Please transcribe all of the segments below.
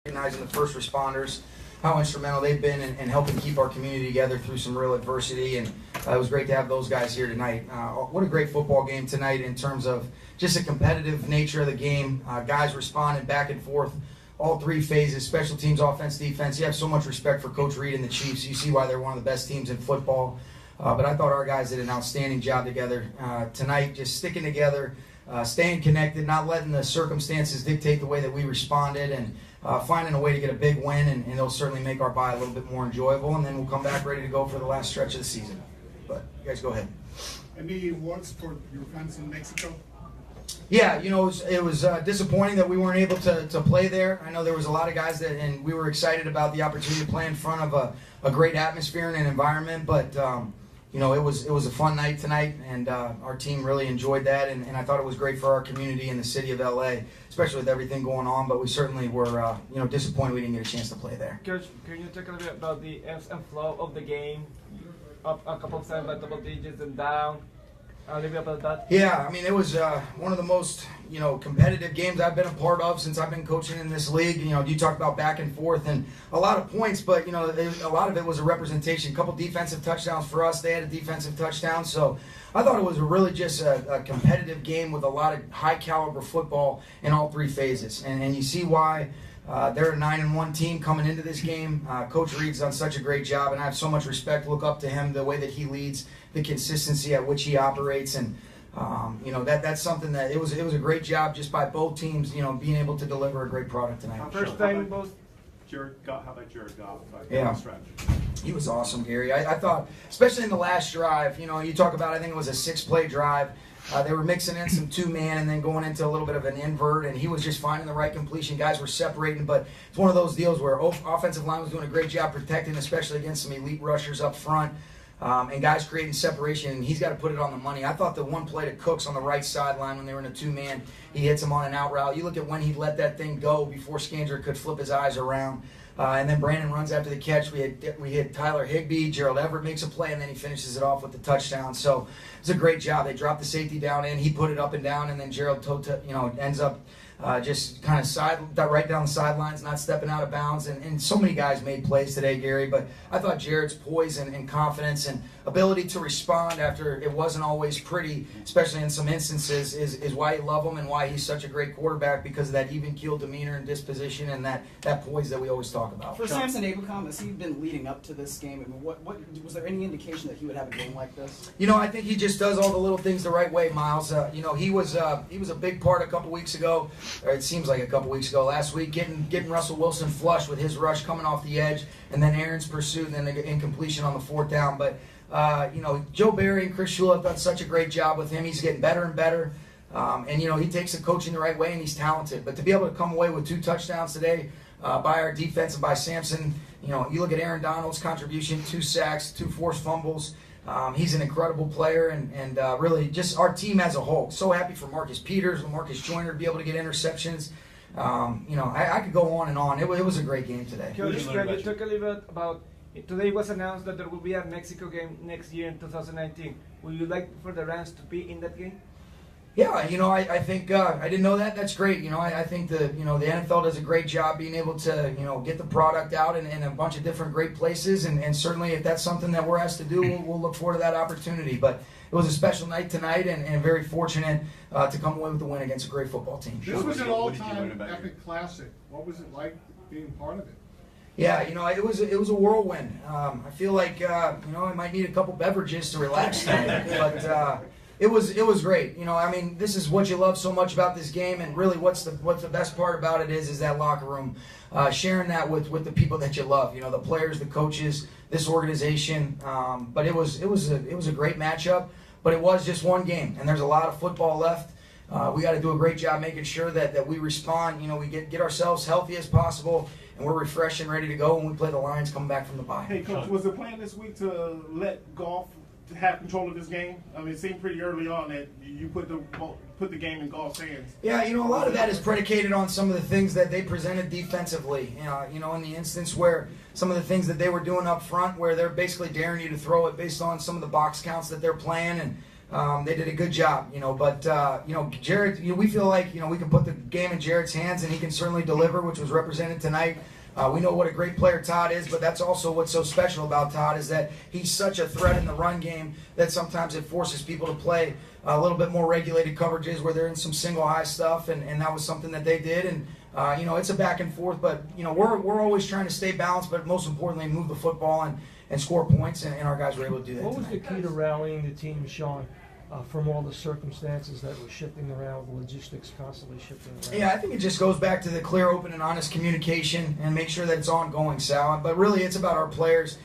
Recognizing the first responders, how instrumental they've been in helping keep our community together through some real adversity, and it was great to have those guys here tonight. What a great football game tonight in terms of just the competitive nature of the game. Guys responding back and forth, all three phases, special teams, offense, defense. You have so much respect for Coach Reed and the Chiefs. You see why they're one of the best teams in football. But I thought our guys did an outstanding job together tonight, just sticking together, staying connected, not letting the circumstances dictate the way that we responded, and finding a way to get a big win, and it'll certainly make our bye a little bit more enjoyable, and then we'll come back ready to go for the last stretch of the season. But you guys go ahead. Any words for your fans in Mexico? Yeah, you know, it was disappointing that we weren't able to play there. I know there was a lot of guys and we were excited about the opportunity to play in front of a great atmosphere and an environment, but you know, it was a fun night tonight, and our team really enjoyed that, and I thought it was great for our community in the city of LA, especially with everything going on. But we certainly were, you know, disappointed we didn't get a chance to play there. Coach, can you talk a little bit about the ebbs and flow of the game? Up a couple of times by double digits and down. A little bit about that. Yeah, I mean, it was one of the most, you know, competitive games I've been a part of since I've been coaching in this league. You know, you talk about back and forth and a lot of points, but, you know, a lot of it was a representation. A couple defensive touchdowns for us. They had a defensive touchdown. So I thought it was really just a competitive game with a lot of high-caliber football in all three phases. And you see why they're a 9-1 team coming into this game. Coach Reed's done such a great job, and I have so much respect, look up to him, the way that he leads, the consistency at which he operates, and you know, that's something that it was a great job just by both teams, you know, being able to deliver a great product tonight. First time both. How about Jared Goff? Yeah, he was awesome, Gary. I thought, especially in the last drive, you know, you talk about, I think it was a 6-play drive. They were mixing in some two-man and then going into a little bit of an invert, and he was just finding the right completion. Guys were separating, but it's one of those deals where offensive line was doing a great job protecting, especially against some elite rushers up front, and guys creating separation, and he's got to put it on the money. I thought the one play to Cooks on the right sideline when they were in a two-man, he hits him on an out route. You look at when he let that thing go before Scandrick could flip his eyes around. And then Brandon runs after the catch. We hit Tyler Higbee. Gerald Everett makes a play, and then he finishes it off with the touchdown. So it's a great job. They dropped the safety down in. He put it up and down, and then Gerald ends up just kind of right down the sidelines, not stepping out of bounds. And so many guys made plays today, Gary. But I thought Jared's poise and confidence and ability to respond after it wasn't always pretty, especially in some instances, is why you love him and why he's such a great quarterback, because of that even-keeled demeanor and disposition and that poise that we always talk about. For Samson Abraham, has he been leading up to this game? I mean, what was there any indication that he would have a game like this? You know, I think he just does all the little things the right way, Miles. You know, he was a big part a couple weeks ago, or it seems like a couple weeks ago, last week, getting Russell Wilson flush with his rush coming off the edge, and then Aaron's pursuit, and then the incompletion on the fourth down. But you know, Joe Barry and Chris Shula have done such a great job with him. He's getting better and better. And, you know, he takes the coaching the right way, and he's talented. But to be able to come away with 2 touchdowns today by our defense and by Samson, you know, you look at Aaron Donald's contribution, 2 sacks, 2 forced fumbles. He's an incredible player, and really just our team as a whole. So happy for Marcus Peters and Marcus Joyner to be able to get interceptions. You know, I could go on and on. It was a great game today. Coach, can you talk a little bit about, today it was announced that there will be a Mexico game next year in 2019. Would you like for the Rams to be in that game? Yeah, you know, I think I didn't know that. That's great. You know, I think the NFL does a great job being able to, you know, get the product out in a bunch of different great places, and certainly if that's something that we're asked to do, we'll look forward to that opportunity. But it was a special night tonight, and very fortunate to come away with the win against a great football team. This was an all-time epic classic. What was it like being part of it? Yeah, you know, it was a whirlwind. I feel like you know, I might need a couple beverages to relax tonight, but it was great. You know, I mean, this is what you love so much about this game, and really, what's the best part about it is that locker room, sharing that with the people that you love. You know, the players, the coaches, this organization. But it was a great matchup. But it was just one game, and there's a lot of football left. We got to do a great job making sure that we respond. You know, we get ourselves healthy as possible, and we're refreshed and ready to go when we play the Lions coming back from the bye. Hey, Coach, was the plan this week to let Goff have control of this game? I mean, it seemed pretty early on that you put the game in Goff's hands. Yeah, you know, a lot of that is predicated on some of the things that they presented defensively. You know, in the instance where some of the things that they were doing up front, where they're basically daring you to throw it based on some of the box counts that they're playing, and They did a good job, but Jared, we feel like, we can put the game in Jared's hands and he can certainly deliver, which was represented tonight. We know what a great player Todd is, but that's also what's so special about Todd is that he's such a threat in the run game that sometimes it forces people to play a little bit more regulated coverages where they're in some single high stuff, and that was something that they did. And it's a back and forth, but we're always trying to stay balanced, but most importantly, move the football and score points, and our guys were able to do that. What was the key to rallying the team, Sean, from all the circumstances that were shifting around, the logistics constantly shifting around? Yeah, I think it just goes back to the clear, open, and honest communication and make sure that it's ongoing, Sal. But really, it's about our players,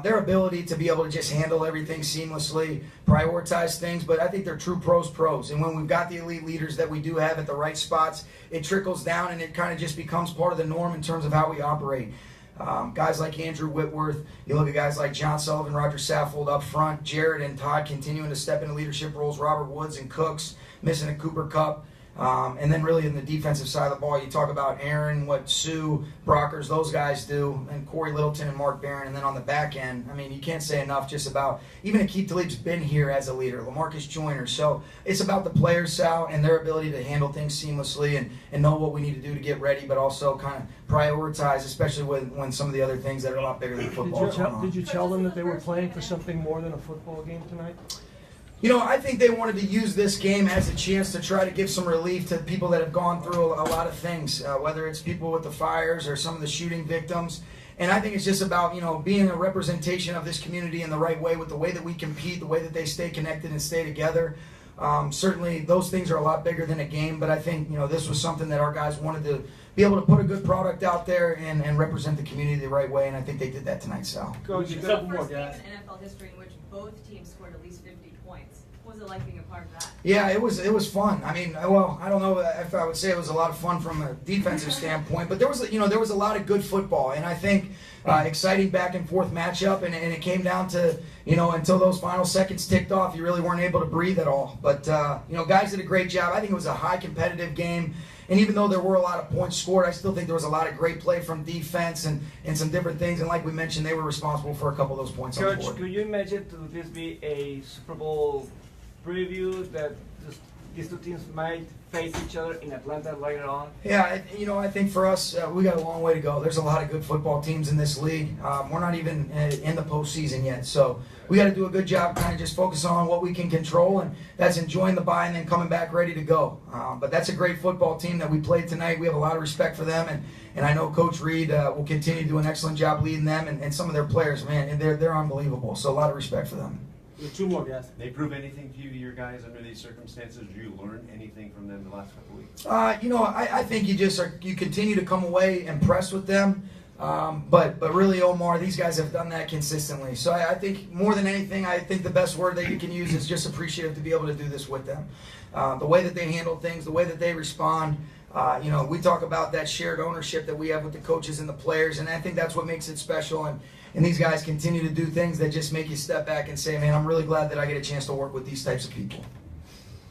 their ability to be able to just handle everything seamlessly, prioritize things. But I think they're true pros. And when we've got the elite leaders that we do have at the right spots, it trickles down and it kind of just becomes part of the norm in terms of how we operate. Guys like Andrew Whitworth, you look at guys like John Sullivan, Roger Saffold up front, Jared and Todd continuing to step into leadership roles, Robert Woods and Cooks missing a Cooper Cup. And then really in the defensive side of the ball, you talk about Aaron, what Sue, Brockers, those guys do, and Corey Littleton and Mark Barron. And then on the back end, I mean, you can't say enough just about, even Akeem Talib's been here as a leader, LaMarcus Joyner. So it's about the players, Sal, and their ability to handle things seamlessly and know what we need to do to get ready, but also kind of prioritize, especially when some of the other things that are a lot bigger than football. Did you tell them that they were playing for something more than a football game tonight? I think they wanted to use this game as a chance to try to give some relief to people that have gone through a lot of things, whether it's people with the fires or some of the shooting victims. And I think it's just about, being a representation of this community in the right way with the way that we compete, the way that they stay connected and stay together. Certainly those things are a lot bigger than a game, but I think, this was something that our guys wanted to be able to put a good product out there and represent the community the right way, and I think they did that tonight, Sal. Coach, It's the first game in NFL history in which both teams scored at least 50 points. What was it like being a part of that? Yeah, it was fun. I mean, well, I don't know if I would say it was a lot of fun from a defensive standpoint, but there was a lot of good football, and I think exciting back and forth matchup, and it came down to, until those final seconds ticked off, you really weren't able to breathe at all. But, guys did a great job. I think it was a high competitive game. And even though there were a lot of points scored, I still think there was a lot of great play from defense and some different things. And like we mentioned, they were responsible for a couple of those points on the board. Coach, could you imagine to this be a Super Bowl preview that these two teams might face each other in Atlanta later on? Yeah, I think for us, we got a long way to go. There's a lot of good football teams in this league. We're not even in the postseason yet, so we got to do a good job kind of just focusing on what we can control, and that's enjoying the bye and then coming back ready to go. But that's a great football team that we played tonight. We have a lot of respect for them, and I know Coach Reed will continue to do an excellent job leading them, and some of their players, man, they're unbelievable. So a lot of respect for them. Two more, guys. They prove anything to you, your guys, under these circumstances? Did you learn anything from them the last couple of weeks? I think you continue to come away impressed with them. But really, Omar, these guys have done that consistently. So I think more than anything, I think the best word that you can use is just appreciative to be able to do this with them. The way that they handle things, the way that they respond. We talk about that shared ownership that we have with the coaches and the players, and I think that's what makes it special. And these guys continue to do things that just make you step back and say, man, I'm really glad that I get a chance to work with these types of people.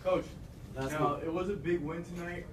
Coach, now it was a big win tonight,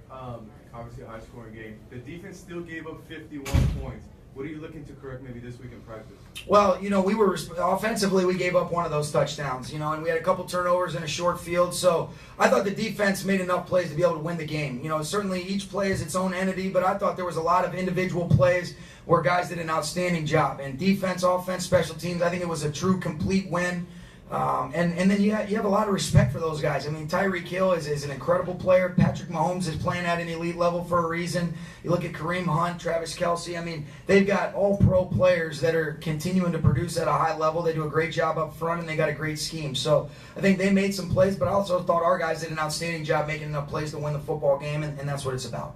obviously a high-scoring game. The defense still gave up 51 points. What are you looking to correct maybe this week in practice? Well, we were offensively, we gave up one of those touchdowns, and we had a couple turnovers in a short field. So I thought the defense made enough plays to be able to win the game. Certainly each play is its own entity, but I thought there was a lot of individual plays where guys did an outstanding job. And defense, offense, special teams, I think it was a true complete win. And then you have a lot of respect for those guys. I mean, Tyreek Hill is an incredible player. Patrick Mahomes is playing at an elite level for a reason. You look at Kareem Hunt, Travis Kelce. I mean, they've got all pro players that are continuing to produce at a high level. They do a great job up front, and they got a great scheme. So I think they made some plays, but I also thought our guys did an outstanding job making enough plays to win the football game, and that's what it's about.